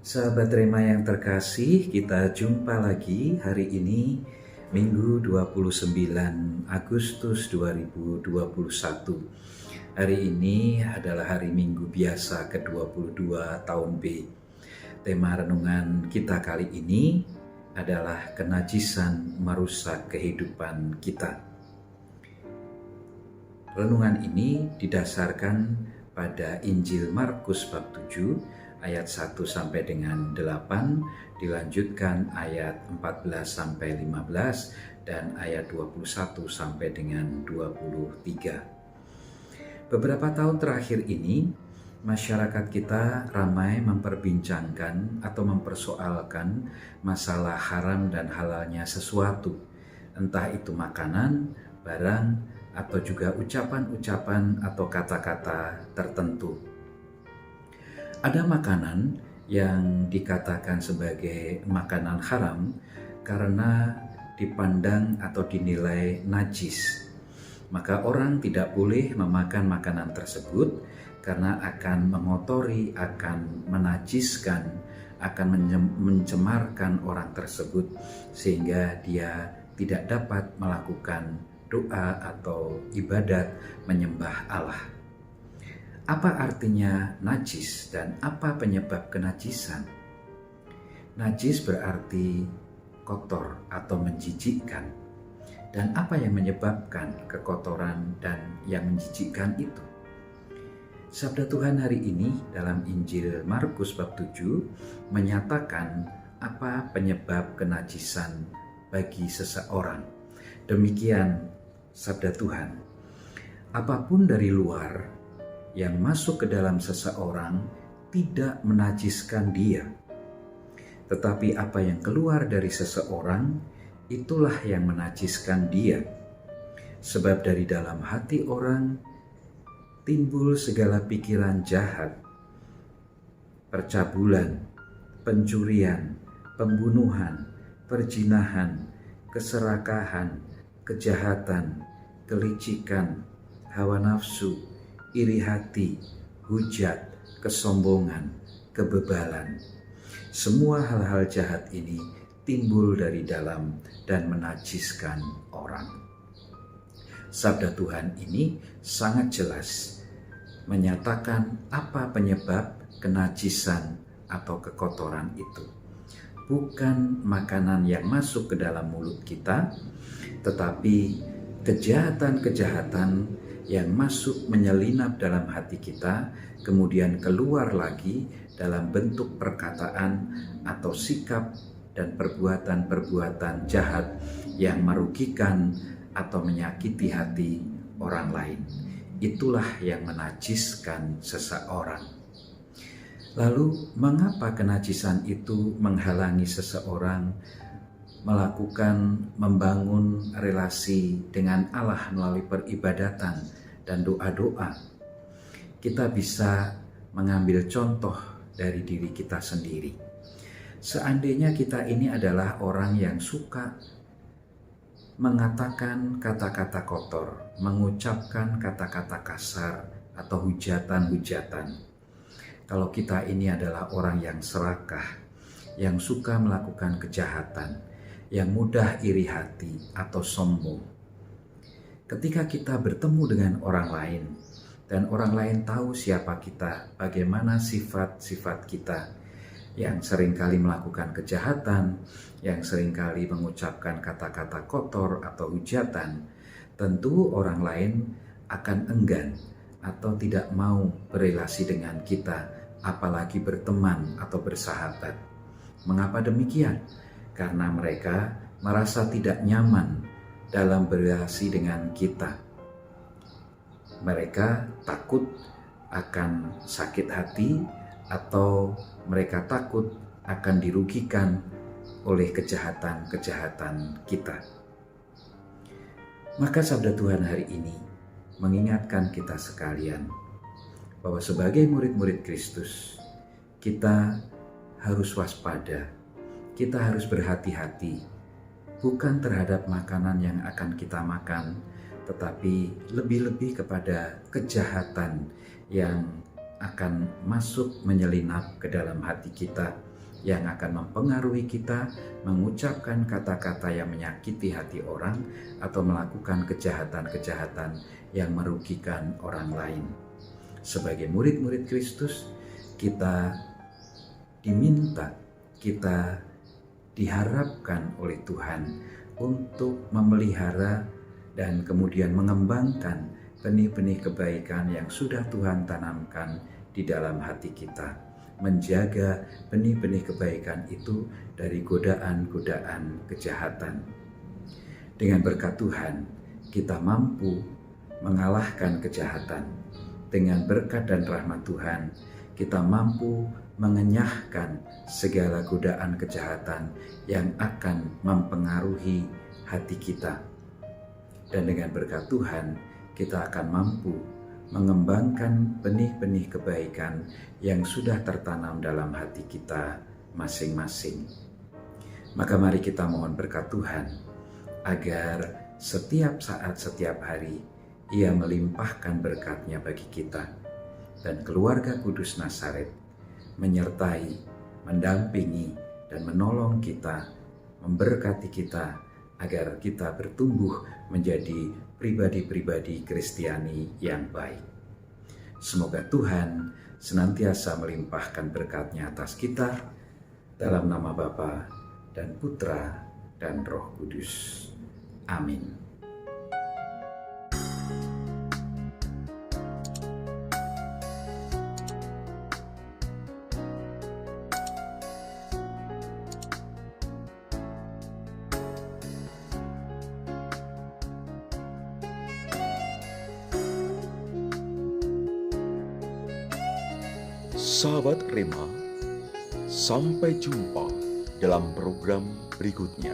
Sahabat Rema yang terkasih, kita jumpa lagi hari ini Minggu 29 Agustus 2021. Hari ini adalah hari Minggu biasa ke-22 tahun B. Tema renungan kita kali ini adalah kenajisan merusak kehidupan kita. Renungan ini didasarkan pada Injil Markus bab 7 ayat 1 sampai dengan 8, dilanjutkan ayat 14 sampai 15 dan ayat 21 sampai dengan 23. Beberapa tahun terakhir ini, masyarakat kita ramai memperbincangkan atau mempersoalkan masalah haram dan halalnya sesuatu, entah itu makanan, barang, atau juga ucapan-ucapan atau kata-kata tertentu. Ada makanan yang dikatakan sebagai makanan haram karena dipandang atau dinilai najis. Maka orang tidak boleh memakan makanan tersebut karena akan mengotori, akan menajiskan, akan mencemarkan orang tersebut sehingga dia tidak dapat melakukan doa atau ibadat menyembah Allah. Apa artinya najis dan apa penyebab kenajisan? Najis berarti kotor atau menjijikkan. Dan apa yang menyebabkan kekotoran dan yang menjijikkan itu? Sabda Tuhan hari ini dalam Injil Markus bab 7 menyatakan apa penyebab kenajisan bagi seseorang. Demikian sabda Tuhan. Apapun dari luar yang masuk ke dalam seseorang tidak menajiskan dia. Tetapi apa yang keluar dari seseorang, itulah yang menajiskan dia. Sebab dari dalam hati orang timbul segala pikiran jahat, percabulan, pencurian, pembunuhan, perzinahan, keserakahan, kejahatan, kelicikan, hawa nafsu, iri hati, hujat, kesombongan, kebebalan. Semua hal-hal jahat ini timbul dari dalam dan menajiskan orang. Sabda Tuhan ini sangat jelas menyatakan apa penyebab kenajisan atau kekotoran itu. Bukan makanan yang masuk ke dalam mulut kita, tetapi kejahatan-kejahatan yang masuk menyelinap dalam hati kita, kemudian keluar lagi dalam bentuk perkataan atau sikap dan perbuatan-perbuatan jahat yang merugikan atau menyakiti hati orang lain. Itulah yang menajiskan seseorang. Lalu, mengapa kenajisan itu menghalangi seseorang melakukan, membangun relasi dengan Allah melalui peribadatan dan doa-doa? Kita bisa mengambil contoh dari diri kita sendiri. Seandainya kita ini adalah orang yang suka mengatakan kata-kata kotor, mengucapkan kata-kata kasar atau hujatan-hujatan. Kalau kita ini adalah orang yang serakah, yang suka melakukan kejahatan, yang mudah iri hati atau sombong. Ketika kita bertemu dengan orang lain, dan orang lain tahu siapa kita, bagaimana sifat-sifat kita, yang seringkali melakukan kejahatan, yang seringkali mengucapkan kata-kata kotor atau hujatan, tentu orang lain akan enggan atau tidak mau berelasi dengan kita, apalagi berteman atau bersahabat. Mengapa demikian? Karena mereka merasa tidak nyaman dalam berelasi dengan kita. Mereka takut akan sakit hati atau mereka takut akan dirugikan oleh kejahatan-kejahatan kita. Maka sabda Tuhan hari ini mengingatkan kita sekalian bahwa sebagai murid-murid Kristus, kita harus waspada, kita harus berhati-hati, bukan terhadap makanan yang akan kita makan, tetapi lebih-lebih kepada kejahatan yang akan masuk menyelinap ke dalam hati kita, yang akan mempengaruhi kita mengucapkan kata-kata yang menyakiti hati orang atau melakukan kejahatan-kejahatan yang merugikan orang lain. Sebagai murid-murid Kristus, kita diminta, kita diharapkan oleh Tuhan untuk memelihara dan kemudian mengembangkan benih-benih kebaikan yang sudah Tuhan tanamkan di dalam hati kita. Menjaga benih-benih kebaikan itu dari godaan-godaan kejahatan. Dengan berkat Tuhan, kita mampu mengalahkan kejahatan. Dengan berkat dan rahmat Tuhan, kita mampu mengenyahkan segala godaan kejahatan yang akan mempengaruhi hati kita. Dan dengan berkat Tuhan, kita akan mampu mengembangkan benih-benih kebaikan yang sudah tertanam dalam hati kita masing-masing. Maka mari kita mohon berkat Tuhan agar setiap saat, setiap hari Ia melimpahkan berkat-Nya bagi kita dan keluarga Kudus Nazaret, menyertai, mendampingi, dan menolong kita, memberkati kita agar kita bertumbuh menjadi pribadi-pribadi Kristiani yang baik. Semoga Tuhan senantiasa melimpahkan berkat-Nya atas kita, dalam nama Bapa dan Putra dan Roh Kudus. Amin. Sahabat Rema, sampai jumpa dalam program berikutnya.